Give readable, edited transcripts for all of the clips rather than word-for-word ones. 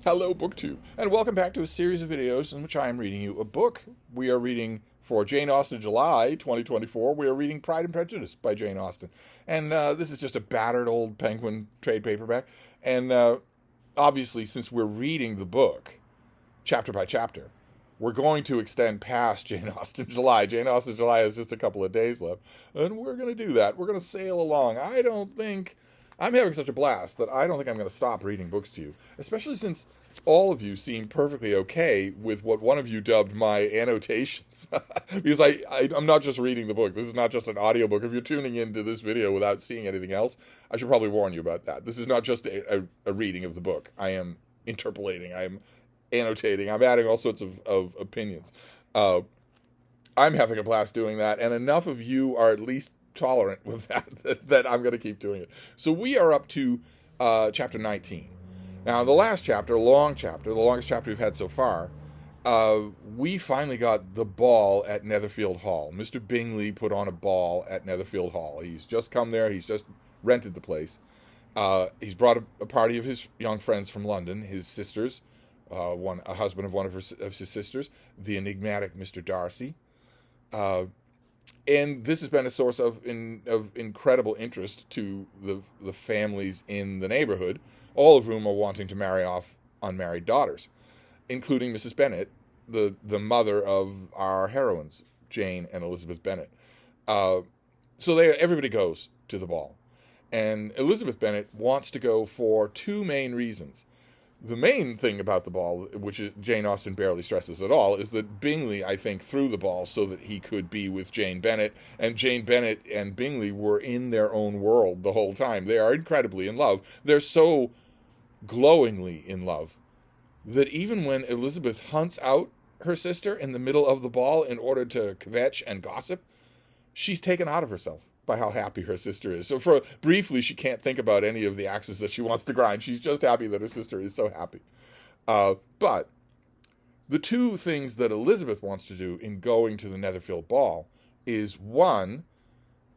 Hello, BookTube, and welcome back to a series of videos in which I am reading you a book. We are reading, for Jane Austen July 2024, we are reading Pride and Prejudice by Jane Austen. And this is just a battered old Penguin trade paperback. And obviously, since we're reading the book, chapter by chapter, we're going to extend past Jane Austen July. Jane Austen July has just a couple of days left, and we're going to do that. We're going to sail along. I'm having such a blast that I don't think I'm going to stop reading books to you, especially since all of you seem perfectly okay with what one of you dubbed my annotations. Because I'm not just reading the book. This is not just an audiobook. If you're tuning into this video without seeing anything else, I should probably warn you about that. This is not just a reading of the book. I am interpolating. I am annotating. I'm adding all sorts of opinions. I'm having a blast doing that, and enough of you are at least tolerant with that I'm going to keep doing it. So we are up to chapter 19. Now, the last chapter, the longest chapter we've had so far, we finally got the ball at Netherfield Hall. Mr. Bingley put on a ball at Netherfield Hall. He's just come there. He's just rented the place. He's brought a party of his young friends from London, his sisters, a husband of one of his sisters, the enigmatic Mr. Darcy. And this has been a source of incredible interest to the families in the neighborhood, all of whom are wanting to marry off unmarried daughters, including Mrs. Bennet, the mother of our heroines, Jane and Elizabeth Bennet. So everybody goes to the ball. And Elizabeth Bennet wants to go for two main reasons. The main thing about the ball, which Jane Austen barely stresses at all, is that Bingley, I think, threw the ball so that he could be with Jane Bennet, and Jane Bennet and Bingley were in their own world the whole time. They are incredibly in love. They're so glowingly in love that even when Elizabeth hunts out her sister in the middle of the ball in order to kvetch and gossip, she's taken out of herself by how happy her sister is. So briefly, she can't think about any of the axes that she wants to grind. She's just happy that her sister is so happy. But the two things that Elizabeth wants to do in going to the Netherfield ball is, one,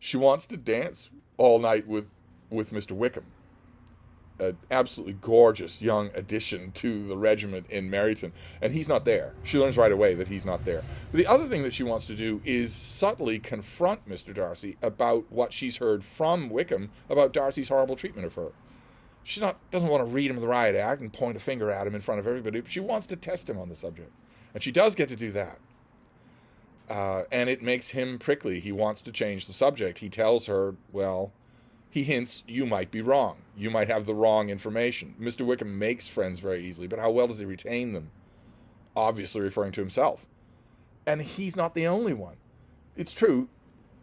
she wants to dance all night with Mr. Wickham, an absolutely gorgeous young addition to the regiment in Meryton, and he's not there. She learns right away that he's not there. But the other thing that she wants to do is subtly confront Mr. Darcy about what she's heard from Wickham about Darcy's horrible treatment of her. She doesn't want to read him the riot act and point a finger at him in front of everybody, but she wants to test him on the subject. And she does get to do that. And it makes him prickly. He wants to change the subject. He tells her, well, he hints, you might be wrong. You might have the wrong information. Mr. Wickham makes friends very easily, but how well does he retain them? Obviously referring to himself. And he's not the only one. It's true,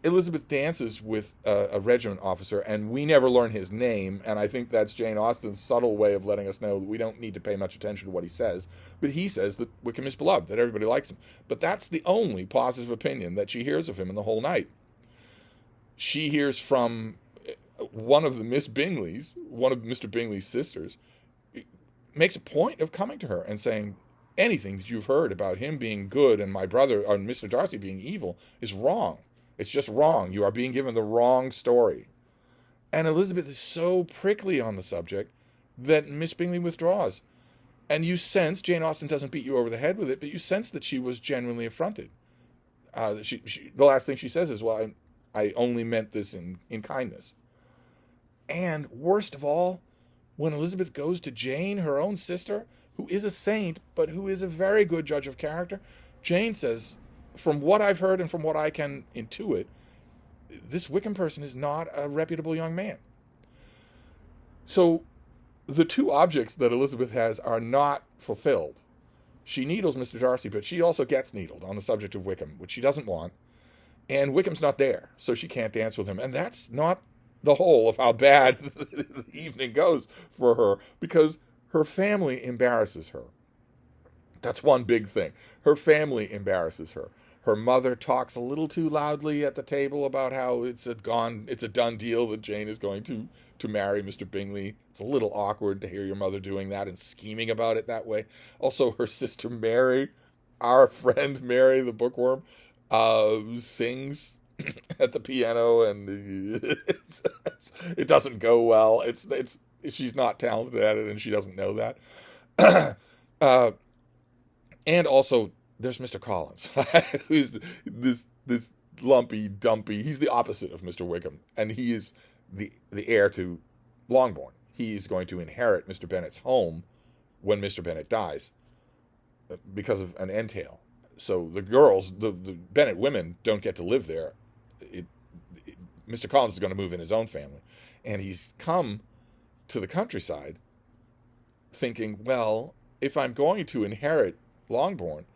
Elizabeth dances with a regiment officer, and we never learn his name, and I think that's Jane Austen's subtle way of letting us know that we don't need to pay much attention to what he says. But he says that Wickham is beloved, that everybody likes him. But that's the only positive opinion that she hears of him in the whole night. She hears from one of Mr. Bingley's sisters, makes a point of coming to her and saying, anything that you've heard about him being good and my brother, or Mr. Darcy being evil, is wrong. It's just wrong. You are being given the wrong story. And Elizabeth is so prickly on the subject that Miss Bingley withdraws. And you sense, Jane Austen doesn't beat you over the head with it, but you sense that she was genuinely affronted. The last thing she says is, well, I only meant this in kindness. And worst of all, when Elizabeth goes to Jane, her own sister, who is a saint, but who is a very good judge of character, Jane says, from what I've heard and from what I can intuit, this Wickham person is not a reputable young man. So the two objects that Elizabeth has are not fulfilled. She needles Mr. Darcy, but she also gets needled on the subject of Wickham, which she doesn't want. And Wickham's not there, so she can't dance with him. And that's not the whole of how bad the evening goes for her, because her family embarrasses her. That's one big thing. Her family embarrasses her. Her mother talks a little too loudly at the table about how it's a done deal that Jane is going to marry Mr. Bingley. It's a little awkward to hear your mother doing that and scheming about it that way. Also, her sister Mary, our friend Mary the bookworm, sings at the piano, and it doesn't go well. She's not talented at it, and she doesn't know that. uh, and also, there's Mr. Collins, who's this lumpy, dumpy. He's the opposite of Mr. Wickham, and he is the heir to Longbourn. He's going to inherit Mr. Bennet's home when Mr. Bennet dies because of an entail. So the girls, the Bennet women, don't get to live there. Mr. Collins is going to move in his own family, and he's come to the countryside thinking, well, if I'm going to inherit Longbourn,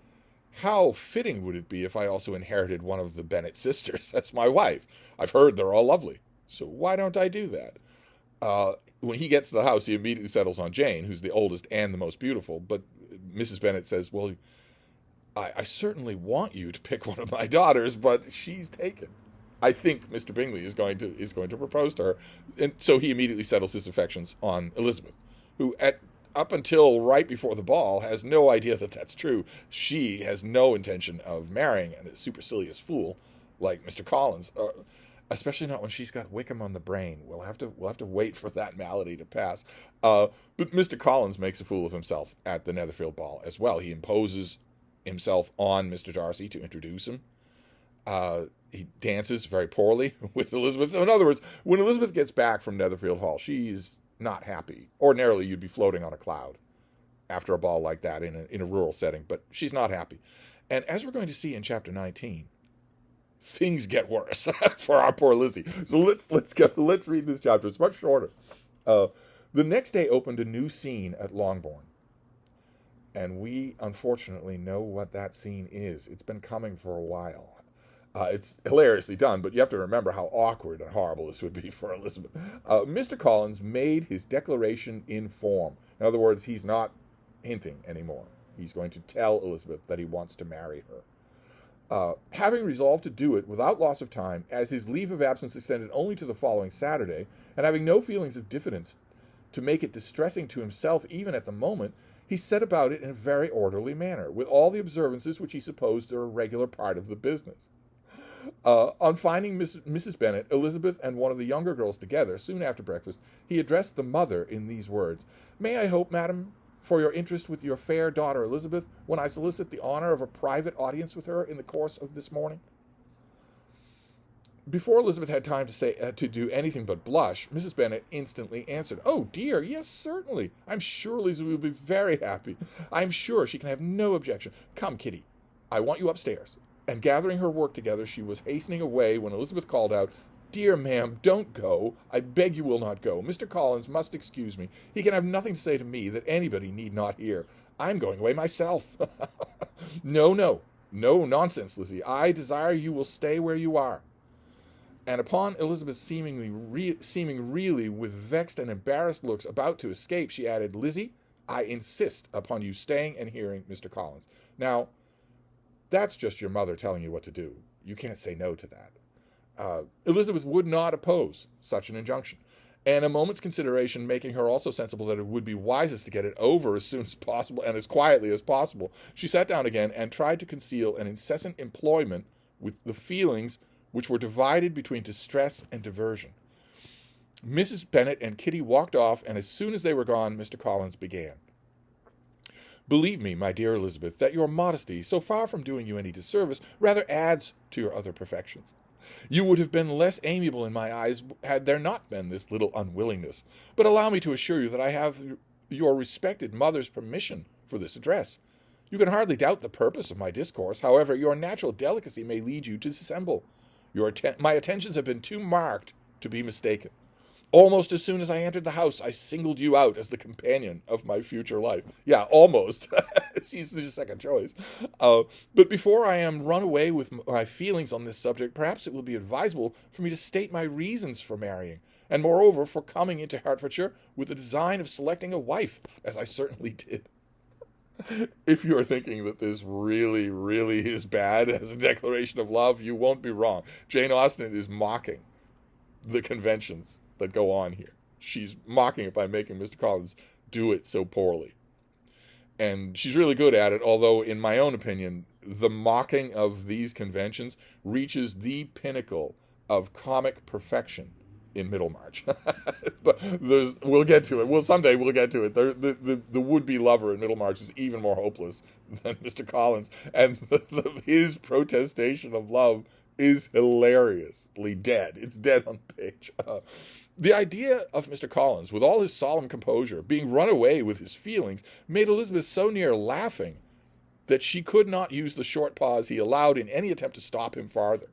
how fitting would it be if I also inherited one of the Bennet sisters? That's my wife. I've heard they're all lovely, so why don't I do that? When he gets to the house, he immediately settles on Jane, who's the oldest and the most beautiful. But Mrs. Bennet says, well, I certainly want you to pick one of my daughters, but she's taken. I think Mr. Bingley is going to propose to her. And so he immediately settles his affections on Elizabeth, who up until right before the ball has no idea that that's true. She has no intention of marrying a supercilious fool like Mr. Collins, especially not when she's got Wickham on the brain. We'll have to wait for that malady to pass. But Mr. Collins makes a fool of himself at the Netherfield ball as well. He imposes himself on Mr. Darcy to introduce him. He dances very poorly with Elizabeth. So in other words, when Elizabeth gets back from Netherfield Hall, she's not happy. Ordinarily, you'd be floating on a cloud after a ball like that in a rural setting, but she's not happy. And as we're going to see in chapter 19, things get worse for our poor Lizzie. So let's read this chapter. It's much shorter. The next day opened a new scene at Longbourn, and we unfortunately know what that scene is. It's been coming for a while. It's hilariously done, but you have to remember how awkward and horrible this would be for Elizabeth. Mr. Collins made his declaration in form. In other words, he's not hinting anymore. He's going to tell Elizabeth that he wants to marry her. Having resolved to do it without loss of time, as his leave of absence extended only to the following Saturday, and having no feelings of diffidence to make it distressing to himself even at the moment, he set about it in a very orderly manner, with all the observances which he supposed are a regular part of the business. On finding Mrs. Bennet, Elizabeth, and one of the younger girls together, soon after breakfast, he addressed the mother in these words: "May I hope, madam, for your interest with your fair daughter Elizabeth, when I solicit the honor of a private audience with her in the course of this morning?" Before Elizabeth had time to do anything but blush, Mrs. Bennet instantly answered, "Oh dear, yes, certainly. I'm sure Lizzie will be very happy. I'm sure she can have no objection. Come, Kitty, I want you upstairs." And gathering her work together, she was hastening away when Elizabeth called out, "Dear ma'am, don't go. I beg you will not go. Mr. Collins must excuse me. He can have nothing to say to me that anybody need not hear. I'm going away myself." No nonsense, Lizzie. I desire you will stay where you are." And upon Elizabeth seeming really with vexed and embarrassed looks about to escape, she added, "Lizzie, I insist upon you staying and hearing Mr. Collins." Now, that's just your mother telling you what to do. You can't say no to that. Elizabeth would not oppose such an injunction, and a moment's consideration making her also sensible that it would be wisest to get it over as soon as possible and as quietly as possible, she sat down again and tried to conceal an incessant employment with the feelings which were divided between distress and diversion. Mrs. Bennet and Kitty walked off, and as soon as they were gone, Mr. Collins began. "Believe me, my dear Elizabeth, that your modesty, so far from doing you any disservice, rather adds to your other perfections. You would have been less amiable in my eyes had there not been this little unwillingness. But allow me to assure you that I have your respected mother's permission for this address. You can hardly doubt the purpose of my discourse. However, your natural delicacy may lead you to dissemble. My attentions have been too marked to be mistaken. Almost as soon as I entered the house, I singled you out as the companion of my future life." Yeah, almost. She's your second choice. "But before I am run away with my feelings on this subject, perhaps it will be advisable for me to state my reasons for marrying, and moreover for coming into Hertfordshire with the design of selecting a wife, as I certainly did." If you're thinking that this really, really is bad as a declaration of love, you won't be wrong. Jane Austen is mocking the conventions that go on here. She's mocking it by making Mr. Collins do it so poorly. And she's really good at it, although, in my own opinion, the mocking of these conventions reaches the pinnacle of comic perfection in Middlemarch. But we'll get to it. Someday we'll get to it. The would-be lover in Middlemarch is even more hopeless than Mr. Collins, and his protestation of love is hilariously dead. It's dead on the page. The idea of Mr. Collins, with all his solemn composure, being run away with his feelings, made Elizabeth so near laughing that she could not use the short pause he allowed in any attempt to stop him farther.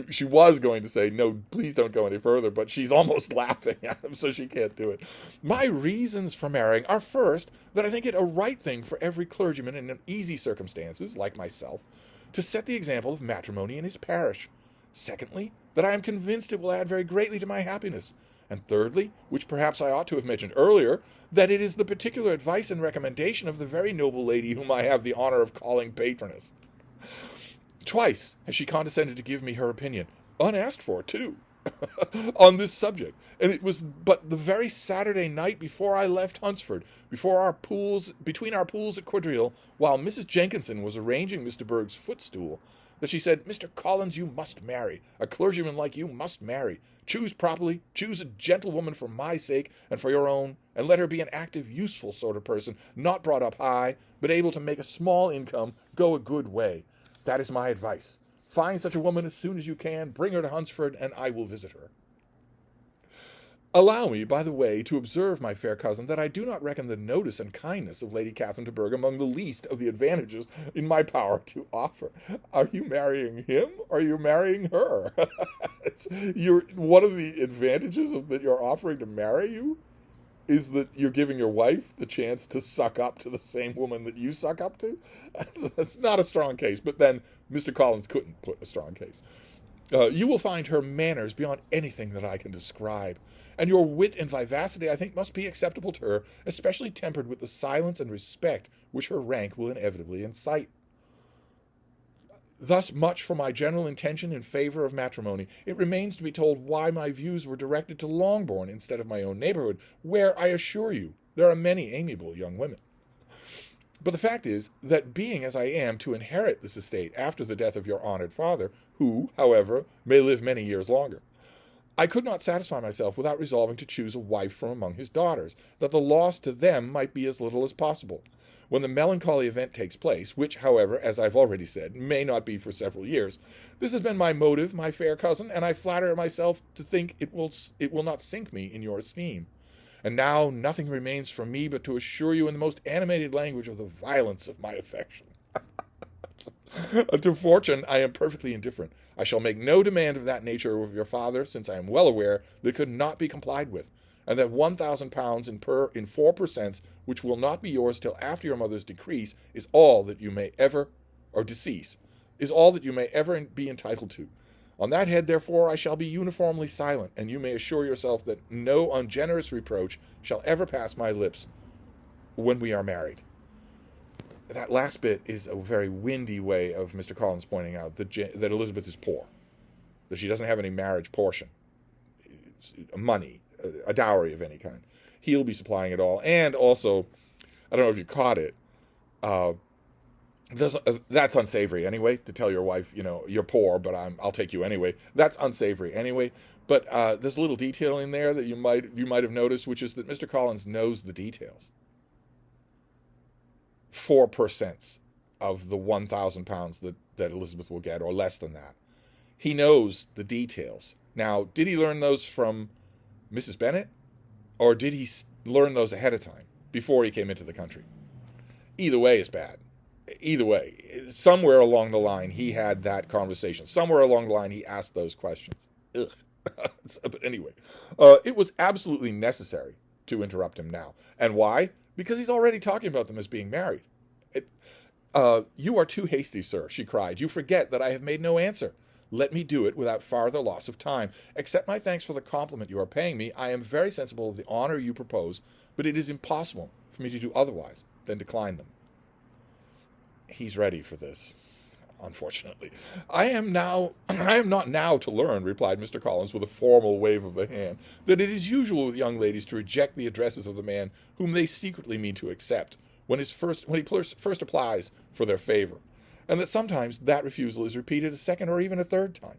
She was going to say, no, please don't go any further, but she's almost laughing at him, so she can't do it. My reasons for marrying are, first, that I think it a right thing for every clergyman in easy circumstances, like myself, to set the example of matrimony in his parish. Secondly, that I am convinced it will add very greatly to my happiness. And thirdly, which perhaps I ought to have mentioned earlier, that it is the particular advice and recommendation of the very noble lady whom I have the honor of calling patroness. Twice has she condescended to give me her opinion, unasked for, too, on this subject, and it was but the very Saturday night before I left Hunsford, between our pools at Quadrille, while Mrs. Jenkinson was arranging Mr. Berg's footstool, that she said, Mr. Collins, you must marry. A clergyman like you must marry. Choose properly, choose a gentlewoman for my sake and for your own, and let her be an active, useful sort of person, not brought up high, but able to make a small income go a good way. That is my advice. Find such a woman as soon as you can, bring her to Hunsford, and I will visit her. Allow me, by the way, to observe, my fair cousin, that I do not reckon the notice and kindness of Lady Catherine de Bourgh among the least of the advantages in my power to offer. Are you marrying him, or are you marrying her? One of the advantages that you're offering to marry you is that you're giving your wife the chance to suck up to the same woman that you suck up to. That's not a strong case, but then Mr. Collins couldn't put a strong case. You will find her manners beyond anything that I can describe, and your wit and vivacity, I think, must be acceptable to her, especially tempered with the silence and respect which her rank will inevitably incite. Thus much for my general intention in favor of matrimony. It remains to be told why my views were directed to Longbourn instead of my own neighborhood, where, I assure you, there are many amiable young women. But the fact is that being as I am to inherit this estate after the death of your honored father, who, however, may live many years longer, I could not satisfy myself without resolving to choose a wife from among his daughters, that the loss to them might be as little as possible. When the melancholy event takes place, which, however, as I've already said, may not be for several years, this has been my motive, my fair cousin, and I flatter myself to think it will not sink me in your esteem. And now nothing remains for me but to assure you in the most animated language of the violence of my affection. To fortune I am perfectly indifferent. I shall make no demand of that nature of your father, since I am well aware that it could not be complied with, and that £1,000 in 4 per cents, which will not be yours till after your mother's decease, is all that you may ever be entitled to. On that head, therefore, I shall be uniformly silent, and you may assure yourself that no ungenerous reproach shall ever pass my lips when we are married. That last bit is a very windy way of Mr. Collins pointing out that Elizabeth is poor, that she doesn't have any marriage portion, money, a dowry of any kind. He'll be supplying it all. And also, I don't know if you caught it, that's unsavory anyway, to tell your wife, you're poor, but I'll take you anyway. That's unsavory anyway. But there's a little detail in there that you might have noticed, which is that Mr. Collins knows the details. 4% of the £1,000 that Elizabeth will get, or less than that. He knows the details. Now, did he learn those from Mrs. Bennet, or did he learn those ahead of time, before he came into the country? Either way is bad. Either way. Somewhere along the line, he had that conversation. Somewhere along the line, he asked those questions. Ugh. But anyway, it was absolutely necessary to interrupt him now. And why? Because he's already talking about them as being married. You are too hasty, sir, she cried. You forget that I have made no answer. Let me do it without farther loss of time. Accept my thanks for the compliment you are paying me. I am very sensible of the honor you propose, but it is impossible for me to do otherwise than decline them. He's ready for this, unfortunately. I am not now to learn, replied Mr. Collins with a formal wave of the hand, that it is usual with young ladies to reject the addresses of the man whom they secretly mean to accept when he first applies for their favor, and that sometimes that refusal is repeated a second or even a third time.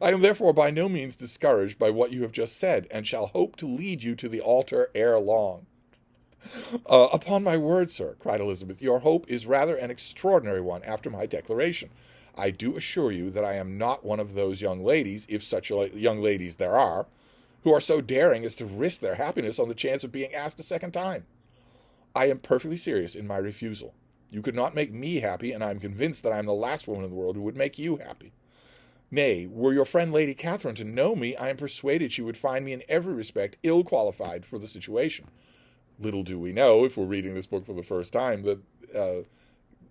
I am therefore by no means discouraged by what you have just said, and shall hope to lead you to the altar ere long. Upon my word, sir, cried Elizabeth, your hope is rather an extraordinary one after my declaration. I do assure you that I am not one of those young ladies, if such young ladies there are, who are so daring as to risk their happiness on the chance of being asked a second time. I am perfectly serious in my refusal. You could not make me happy, and I am convinced that I am the last woman in the world who would make you happy. Nay, were your friend Lady Catherine to know me, I am persuaded she would find me in every respect ill qualified for the situation. Little do we know, if we're reading this book for the first time, that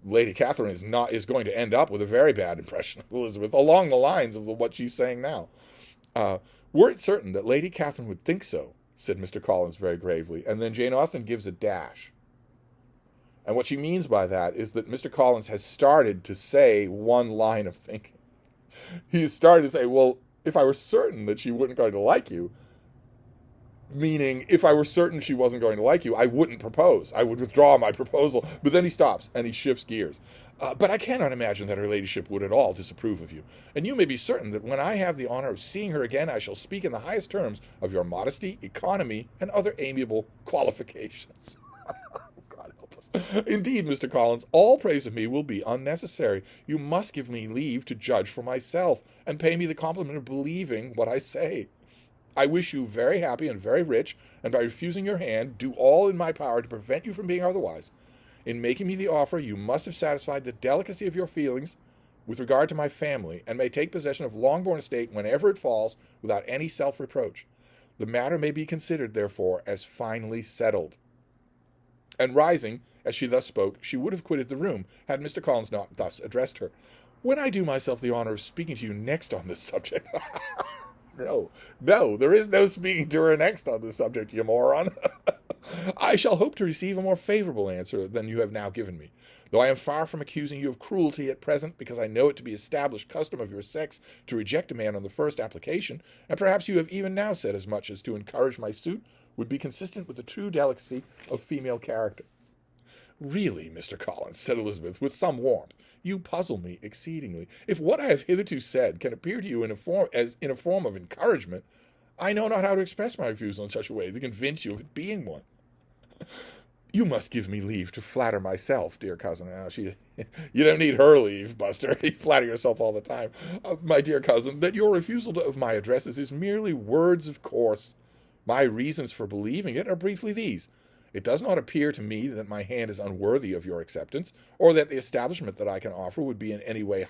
Lady Catherine is going to end up with a very bad impression of Elizabeth, along the lines of what she's saying now. Were it certain that Lady Catherine would think so, said Mr. Collins very gravely, and then Jane Austen gives a dash. And what she means by that is that Mr. Collins has started to say one line of thinking. He's started to say, well, if I were certain that she wasn't going to like you, meaning if I were certain she wasn't going to like you, I wouldn't propose. I would withdraw my proposal. But then he stops and he shifts gears. But I cannot imagine that her ladyship would at all disapprove of you. And you may be certain that when I have the honor of seeing her again, I shall speak in the highest terms of your modesty, economy, and other amiable qualifications. God help us. Indeed, Mr. Collins, all praise of me will be unnecessary. You must give me leave to judge for myself, and pay me the compliment of believing what I say. I wish you very happy and very rich, and by refusing your hand, do all in my power to prevent you from being otherwise. In making me the offer, you must have satisfied the delicacy of your feelings with regard to my family, and may take possession of Longbourn estate whenever it falls, without any self-reproach. The matter may be considered, therefore, as finally settled. And rising, as she thus spoke, she would have quitted the room, had Mr. Collins not thus addressed her. When I do myself the honor of speaking to you next on this subject... No, there is no speaking to her next on this subject, you moron. I shall hope to receive a more favorable answer than you have now given me, though I am far from accusing you of cruelty at present, because I know it to be established custom of your sex to reject a man on the first application, and perhaps you have even now said as much as to encourage my suit would be consistent with the true delicacy of female character. Really, Mr. Collins, said Elizabeth, with some warmth, you puzzle me exceedingly. If what I have hitherto said can appear to you in a form of encouragement, I know not how to express my refusal in such a way to convince you of it being one. You must give me leave to flatter myself, dear cousin. You don't need her leave, Buster. You flatter yourself all the time. My dear cousin, that your refusal of my addresses is merely words of course. My reasons for believing it are briefly these. It does not appear to me that my hand is unworthy of your acceptance, or that the establishment that I can offer would be in any way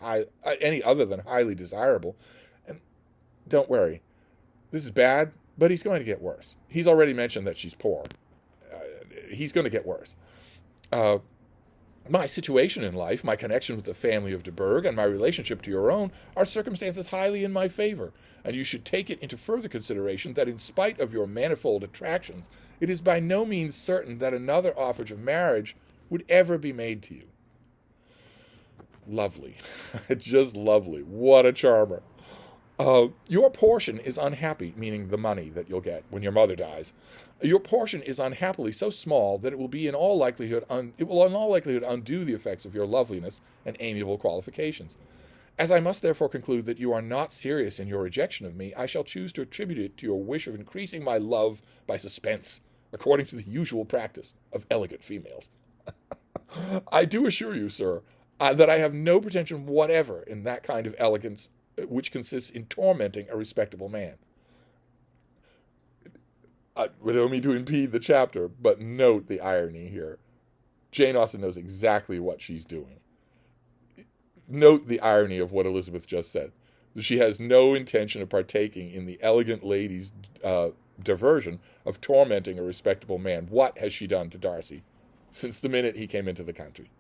any other than highly desirable. And don't worry, this is bad, but he's going to get worse. He's already mentioned that she's poor. He's going to get worse. My situation in life, my connection with the family of de Burgh, and my relationship to your own are circumstances highly in my favor, and you should take it into further consideration that in spite of your manifold attractions, it is by no means certain that another offer of marriage would ever be made to you. Lovely. Just lovely. What a charmer. Your portion is unhappy, meaning the money that you'll get when your mother dies. Your portion is unhappily so small that it will in all likelihood undo the effects of your loveliness and amiable qualifications. As I must therefore conclude that you are not serious in your rejection of me, I shall choose to attribute it to your wish of increasing my love by suspense, according to the usual practice of elegant females. I do assure you, sir, that I have no pretension whatever in that kind of elegance which consists in tormenting a respectable man. I don't mean to impede the chapter, but note the irony here. Jane Austen knows exactly what she's doing. Note the irony of what Elizabeth just said. She has no intention of partaking in the elegant lady's diversion of tormenting a respectable man. What has she done to Darcy since the minute he came into the country?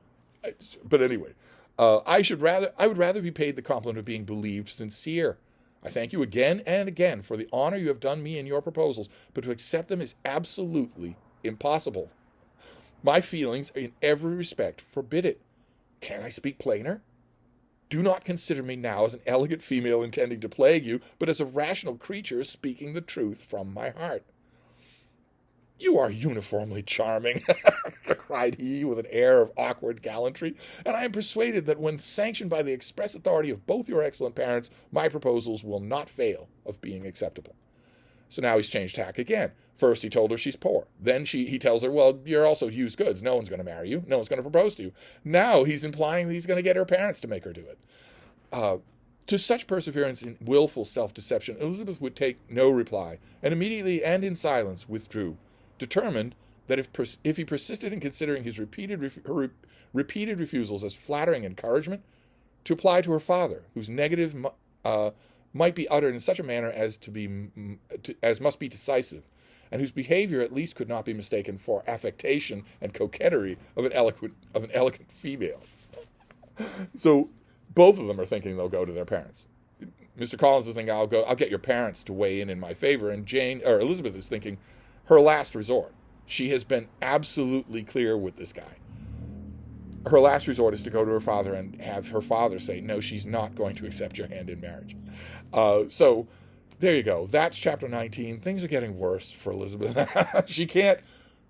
But anyway, I would rather be paid the compliment of being believed sincere. I thank you again and again for the honor you have done me in your proposals, but to accept them is absolutely impossible. My feelings in every respect forbid it. Can I speak plainer? Do not consider me now as an elegant female intending to plague you, but as a rational creature speaking the truth from my heart. "You are uniformly charming," cried he with an air of awkward gallantry, "and I am persuaded that when sanctioned by the express authority of both your excellent parents, my proposals will not fail of being acceptable." So now he's changed tack again. First he told her she's poor. Then he tells her, well, you're also used goods. No one's going to marry you. No one's going to propose to you. Now he's implying that he's going to get her parents to make her do it. To such perseverance in willful self-deception, Elizabeth would take no reply, and immediately and in silence withdrew, determined that if he persisted in considering his repeated refusals as flattering encouragement, to apply to her father, whose negative might be uttered in such a manner as must be decisive, and whose behavior at least could not be mistaken for affectation and coquetry of an elegant female. So both of them are thinking they'll go to their parents. Mr. Collins is thinking, I'll get your parents to weigh in my favor, and Elizabeth is thinking, her last resort. She has been absolutely clear with this guy. Her last resort is to go to her father and have her father say, no, she's not going to accept your hand in marriage. So there you go. That's chapter 19. Things are getting worse for Elizabeth. She can't,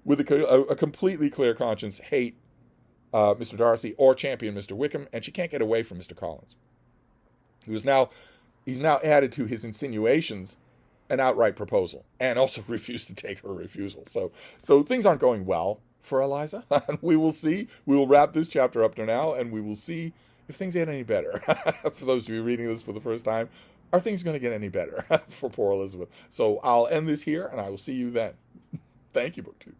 with a completely clear conscience, hate Mr. Darcy or champion Mr. Wickham, and she can't get away from Mr. Collins, he's now added to his insinuations an outright proposal, and also refused to take her refusal. So things aren't going well for Eliza. We will see. We will wrap this chapter up now, and we will see if things get any better. For those of you reading this for the first time, are things going to get any better for poor Elizabeth? So I'll end this here, and I will see you then. Thank you, BookTube.